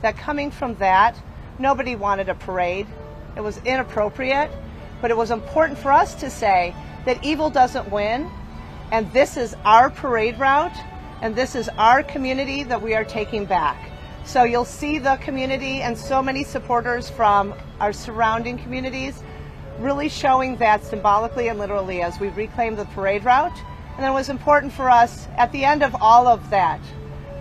that coming from that, nobody wanted a parade. It was inappropriate, but it was important for us to say that evil doesn't win, and this is our parade route, and this is our community that we are taking back. So you'll see the community and so many supporters from our surrounding communities really showing that symbolically and literally as we reclaim the parade route. And it was important for us at the end of all of that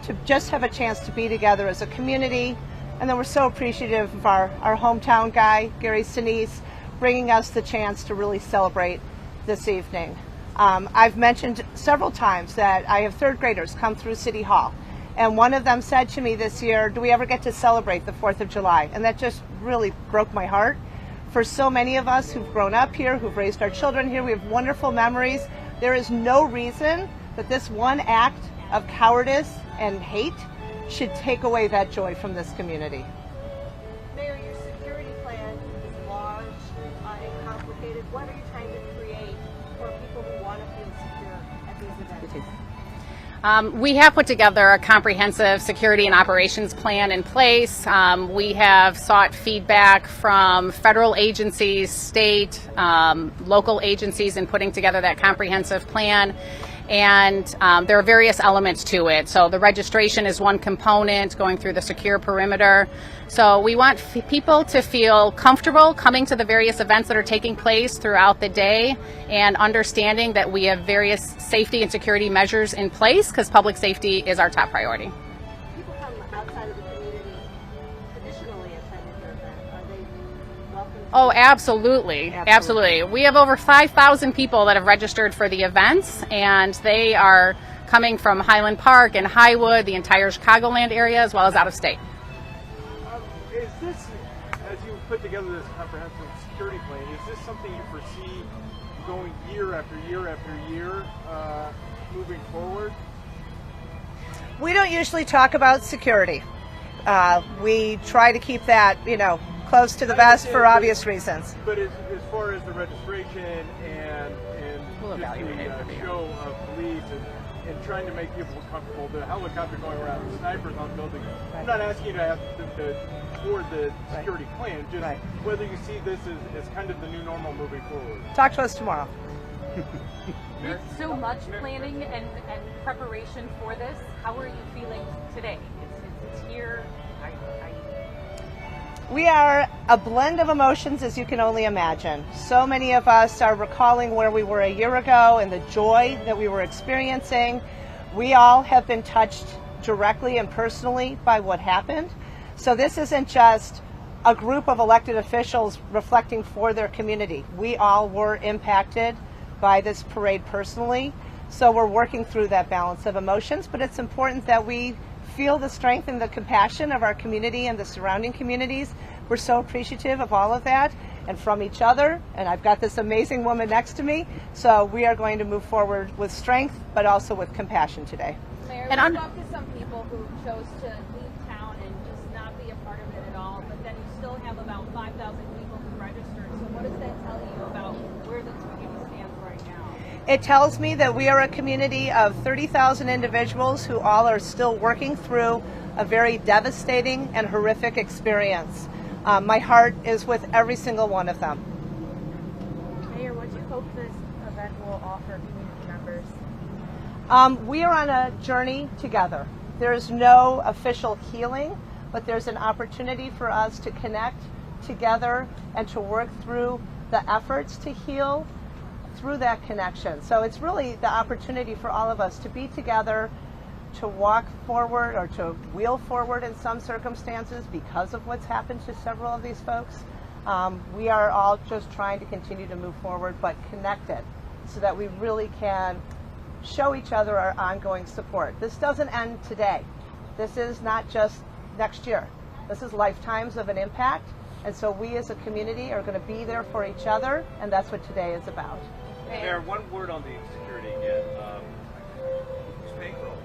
to just have a chance to be together as a community. And then we're so appreciative of our hometown guy, Gary Sinise, bringing us the chance to really celebrate this evening. I've mentioned several times that I have third graders come through City Hall. And one of them said to me this year, do we ever get to celebrate the 4th of July? And that just really broke my heart. For so many of us who've grown up here, who've raised our children here, we have wonderful memories. There is no reason that this one act of cowardice and hate should take away that joy from this community. Mayor, your security plan is large and complicated. What are you trying to create for people who want to feel secure at these events? We have put together a comprehensive security and operations plan in place. We have sought feedback from federal agencies, state, local agencies in putting together that comprehensive plan. And there are various elements to it. So the registration is one component, going through the secure perimeter. So we want people to feel comfortable coming to the various events that are taking place throughout the day and understanding that we have various safety and security measures in place because public safety is our top priority. People come outside of the community traditionally attending your event. Are they welcome? Oh, absolutely. Absolutely. We have over 5,000 people that have registered for the events, and they are coming from Highland Park and Highwood, the entire Chicagoland area, as well as out of state. Is this, as you put together this comprehensive security plan, is this something you foresee going year after year after year moving forward? We don't usually talk about security. We try to keep that, close to the vest for obvious reasons. But as far as the registration and We'll just evaluate the show of police and trying to make people comfortable, the helicopter going around, the snipers on buildings. I'm not asking you to have to toward the security plan, just whether you see this as kind of the new normal moving forward. Talk to us tomorrow. With so much planning and preparation for this, how are you feeling today? It's here. We are a blend of emotions, as you can only imagine. So many of us are recalling where we were a year ago and the joy that we were experiencing. We all have been touched directly and personally by what happened. So this isn't just a group of elected officials reflecting for their community. We all were impacted by this parade personally. So we're working through that balance of emotions, but it's important that we feel the strength and the compassion of our community and the surrounding communities. We're so appreciative of all of that and from each other. And I've got this amazing woman next to me. So we are going to move forward with strength, but also with compassion today. Mayor, And we talked to some people who chose to leave town and just not be a part of it at all, but then you still have about 5,000 people who registered. So what does that tell you about where the community stands right now? It tells me that we are a community of 30,000 individuals who all are still working through a very devastating and horrific experience. My heart is with every single one of them. Mayor, what do you hope this event will offer community members? We are on a journey together. There is no official healing, but there's an opportunity for us to connect together and to work through the efforts to heal through that connection. So it's really the opportunity for all of us to be together, to walk forward or to wheel forward in some circumstances because of what's happened to several of these folks. We are all just trying to continue to move forward, but connected so that we really can show each other our ongoing support. This doesn't end today. This is not just next year. This is lifetimes of an impact. And so we as a community are going to be there for each other, and that's what today is about. Mayor, one word on the security again. Who's paying for all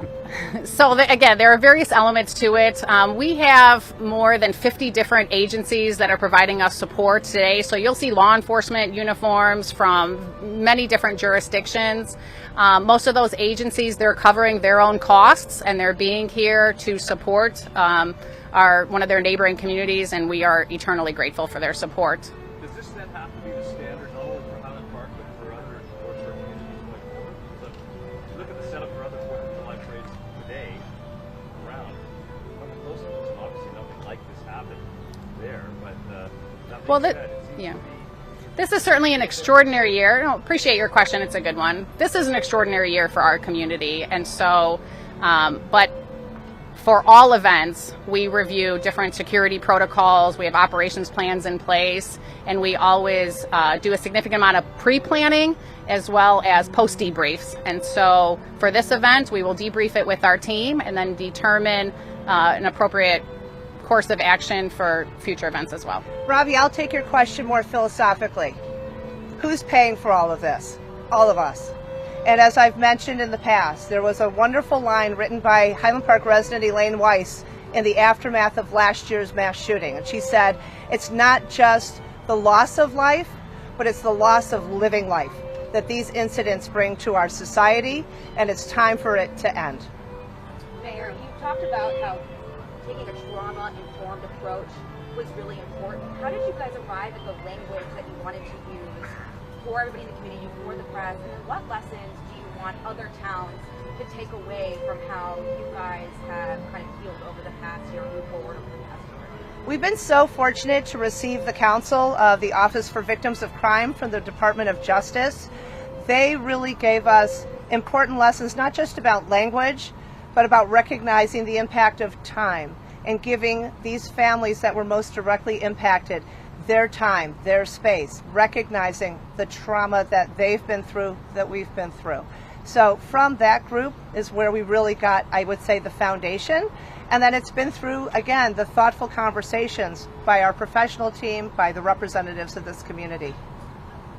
this? So again, there are various elements to it. We have more than 50 different agencies that are providing us support today. So you'll see law enforcement uniforms from many different jurisdictions. Most of those agencies, they're covering their own costs, and they're being here to support one of their neighboring communities, and we are eternally grateful for their support. Does this then have to be the standard not only for Highland Park but for other sports or communities going forward? So if you look at the setup for other 4th of July parades today around, coming close to this, and obviously nothing like this happened there, but that being said, it seems to be. This is certainly an extraordinary year. I appreciate your question. It's a good one. This is an extraordinary year for our community. And so, but for all events, we review different security protocols. We have operations plans in place, and we always do a significant amount of pre-planning as well as post-debriefs. And so for this event, we will debrief it with our team and then determine an appropriate course of action for future events as well. Robbie, I'll take your question more philosophically. Who's paying for all of this? All of us. And as I've mentioned in the past, there was a wonderful line written by Highland Park resident Elaine Weiss in the aftermath of last year's mass shooting. And she said, it's not just the loss of life, but it's the loss of living life that these incidents bring to our society, and it's time for it to end. Mayor, you talked about how taking a trauma-informed approach was really important. How did you guys arrive at the language that you wanted to use for everybody in the community, for the press, and what lessons do you want other towns to take away from how you guys have kind of healed over the past year, moved forward over the past year? We've been so fortunate to receive the counsel of the Office for Victims of Crime from the Department of Justice. They really gave us important lessons, not just about language, but about recognizing the impact of time and giving these families that were most directly impacted their time, their space, recognizing the trauma that they've been through, that we've been through. So from that group is where we really got, I would say, the foundation. And then it's been through, again, the thoughtful conversations by our professional team, by the representatives of this community.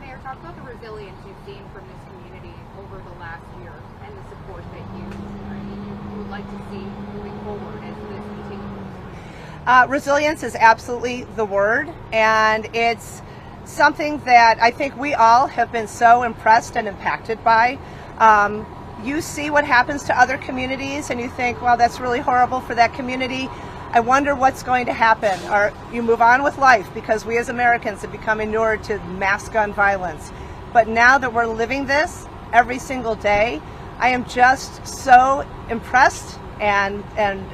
Mayor, talk about the resilience you've seen from this community over the last year and the support that you would like to see moving forward as this continues. Resilience is absolutely the word, and it's something that I think we all have been so impressed and impacted by. You see what happens to other communities and you think, well, that's really horrible for that community. I wonder what's going to happen. Or you move on with life because we as Americans have become inured to mass gun violence. But now that we're living this every single day, I am just so impressed and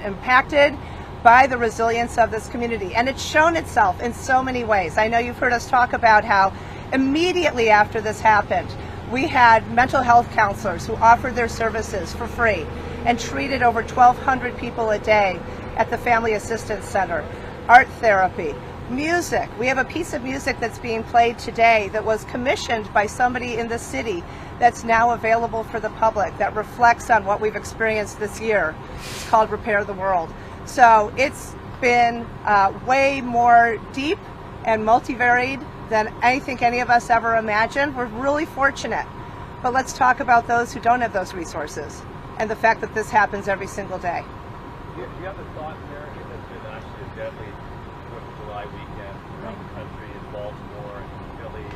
impacted by the resilience of this community. And it's shown itself in so many ways. I know you've heard us talk about how immediately after this happened, we had mental health counselors who offered their services for free and treated over 1,200 people a day at the Family Assistance Center. Art therapy, music. We have a piece of music that's being played today that was commissioned by somebody in the city that's now available for the public that reflects on what we've experienced this year. It's called Repair the World. So it's been way more deep and multivariate than I think any of us ever imagined. We're really fortunate. But let's talk about those who don't have those resources and the fact that this happens every single day. Do you have the thought, Mayor, that there's actually a deadly 4th of July weekend around the country in Baltimore and Philly,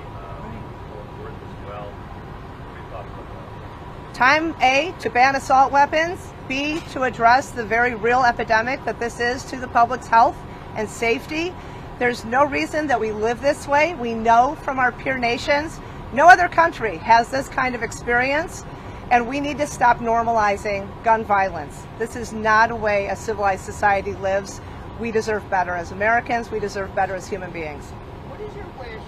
Fort Worth as well? What are your thoughts about that? Time, A, to ban assault weapons, B, to address the very real epidemic that this is to the public's health and safety. There's no reason that we live this way. We know from our peer nations, no other country has this kind of experience, and we need to stop normalizing gun violence. This is not a way a civilized society lives. We deserve better as Americans. We deserve better as human beings. What is your wish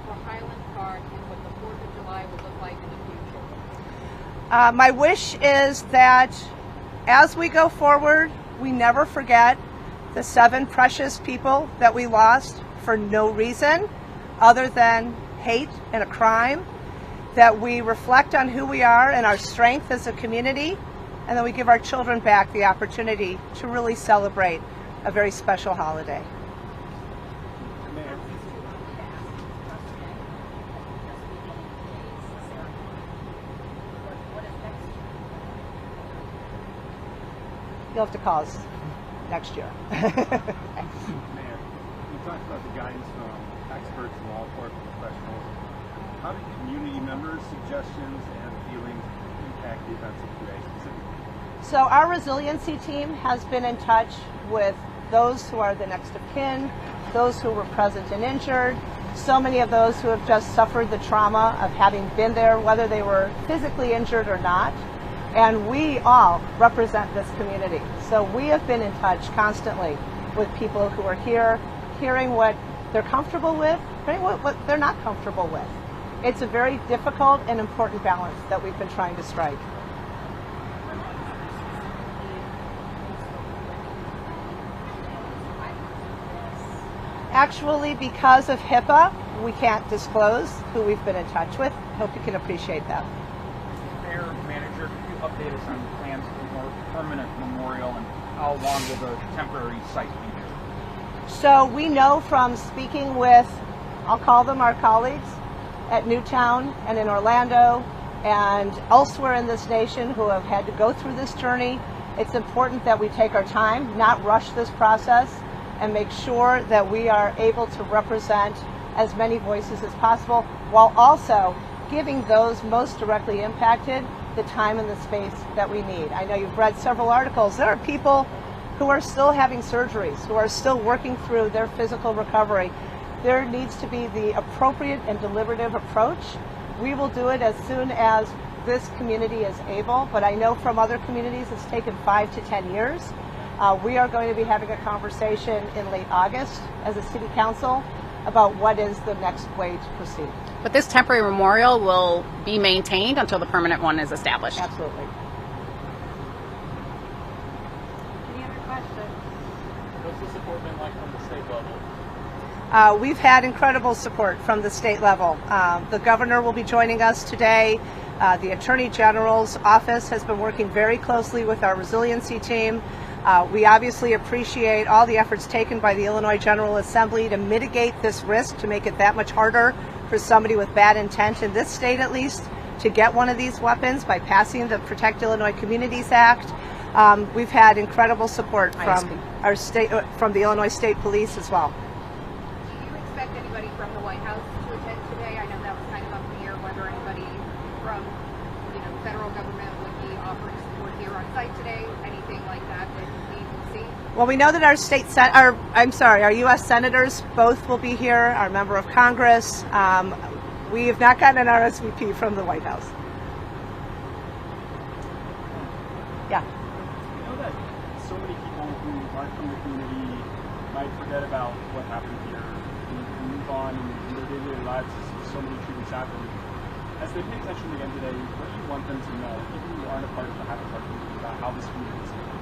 for Highland Park and what the 4th of July will look like in the future? My wish is that as we go forward, we never forget the 7 precious people that we lost for no reason other than hate and a crime, that we reflect on who we are and our strength as a community, and that we give our children back the opportunity to really celebrate a very special holiday. you'll have to call us next year. Mayor, you talked about the guidance from experts and law enforcement professionals. How did community members' suggestions and feelings impact the events of today specifically? So our resiliency team has been in touch with those who are the next of kin, those who were present and injured, so many of those who have just suffered the trauma of having been there, whether they were physically injured or not. And we all represent this community. So we have been in touch constantly with people who are here, hearing what they're comfortable with, hearing what they're not comfortable with. It's a very difficult and important balance that we've been trying to strike. Actually, because of HIPAA, we can't disclose who we've been in touch with. Hope you can appreciate that. Mayor, Manager, could you update us on plans for more permanent memorial and how long will the temporary site be there? So we know from speaking with, I'll call them our colleagues at Newtown and in Orlando and elsewhere in this nation who have had to go through this journey, it's important that we take our time, not rush this process, and make sure that we are able to represent as many voices as possible, while also giving those most directly impacted the time and the space that we need. I know you've read several articles. There are people who are still having surgeries, who are still working through their physical recovery. There needs to be the appropriate and deliberative approach. We will do it as soon as this community is able, but I know from other communities it's taken 5 to 10 years. We are going to be having a conversation in late August as a city council about what is the next way to proceed. But this temporary memorial will be maintained until the permanent one is established. Absolutely. Any other questions? What's the support been like from the state level? We've had incredible support from the state level. The governor will be joining us today. The Attorney General's office has been working very closely with our resiliency team. We obviously appreciate all the efforts taken by the Illinois General Assembly to mitigate this risk, to make it that much harder for somebody with bad intent in this state at least to get one of these weapons by passing the Protect Illinois Communities Act. We've had incredible support from our state, from the Illinois State Police as well. Do you expect anybody from the White House to attend today? I know that was kind of up in the air whether anybody from the federal government would be offering support here on site today. Anything like that that we can see? Well, we know that our U.S. senators both will be here, our member of Congress. We have not gotten an RSVP from the White House. Yeah. You know that so many people who aren't from the community might forget about what happened here and move on in their daily lives as so many shootings happen. As they pay attention again today, what do you want them to know, even if you aren't a part of the Highland Park community, about how this community is living?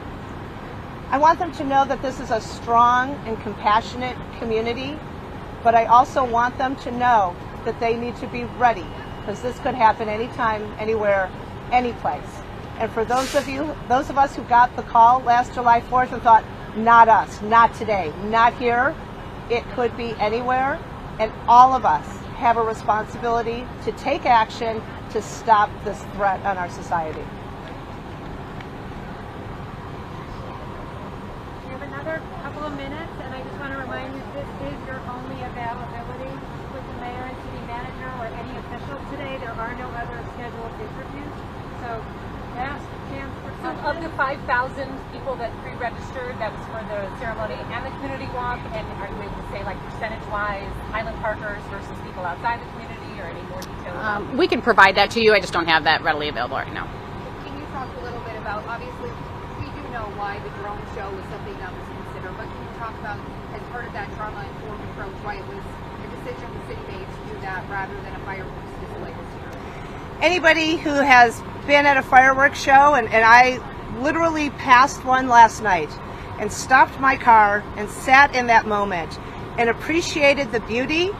I want them to know that this is a strong and compassionate community, but I also want them to know that they need to be ready, because this could happen anytime, anywhere, any place. And for those of us who got the call last July 4th and thought, not us, not today, not here, it could be anywhere, and all of us have a responsibility to take action to stop this threat on our society. We have another couple of minutes, and I just want to remind you this is your only availability with the mayor and city manager or any official today. There are no other scheduled interviews. So ask Cam for So of the 5,000 people that pre-registered, that was for the ceremony and the community walk, and are you able to say, like, percentage-wise, Highland Parkers versus people outside the community, or any more details? We can provide that to you. I just don't have that readily available right now. Can you talk a little bit about, obviously, we do know why the drone show was something that was considered, but can you talk about, as part of that trauma-informed approach, why it was a decision the city made to do that rather than a fireworks display this year? Anybody who has been at a fireworks show, and I literally passed one last night and stopped my car and sat in that moment and appreciated the beauty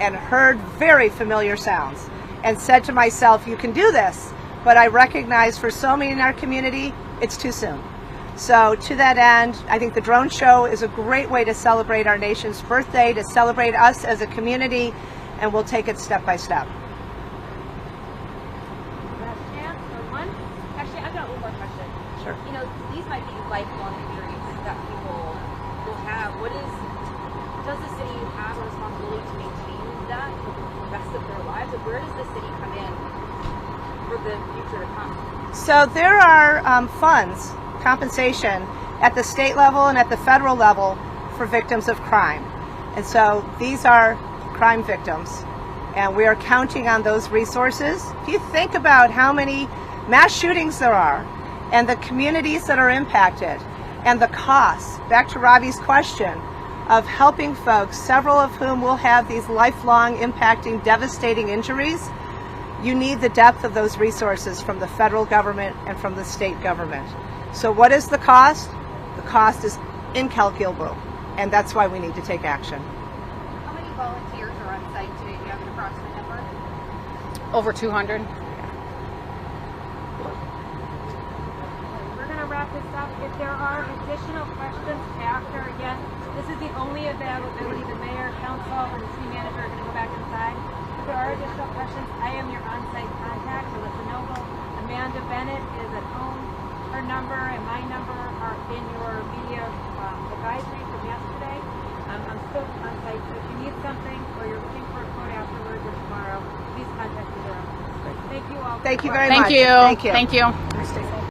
and heard very familiar sounds and said to myself, you can do this, but I recognize for so many in our community, it's too soon. So to that end, I think the drone show is a great way to celebrate our nation's birthday, to celebrate us as a community, and we'll take it step by step. last chance or one. Actually, I've got one more question. Sure. You know, these might be lifelong that people will have. Does the city have a responsibility to maintain that for the rest of their lives? Or where does the city come in for the future to come? So there are funds, compensation, at the state level and at the federal level for victims of crime. And so these are crime victims, and we are counting on those resources. If you think about how many mass shootings there are and the communities that are impacted and the costs, back to Robbie's question, of helping folks, several of whom will have these lifelong impacting, devastating injuries, you need the depth of those resources from the federal government and from the state government. So what is the cost? The cost is incalculable, and that's why we need to take action. How many volunteers are on site today? Do you have an approximate number? Over 200. We're going to wrap this up. If there are additional questions after, again, this is the only availability. The mayor, council, and the city manager are going to go back inside. If there are additional questions, I am your on-site contact, Alyssa Noble. Amanda Bennett is at home. Her number and my number are in your media advisory from yesterday. I'm still on-site, so if you need something or you're looking for a quote afterwards or tomorrow, please contact me there. Thank you all. Thank you very Thank much. you. Thank you. Thank you. Stay safe.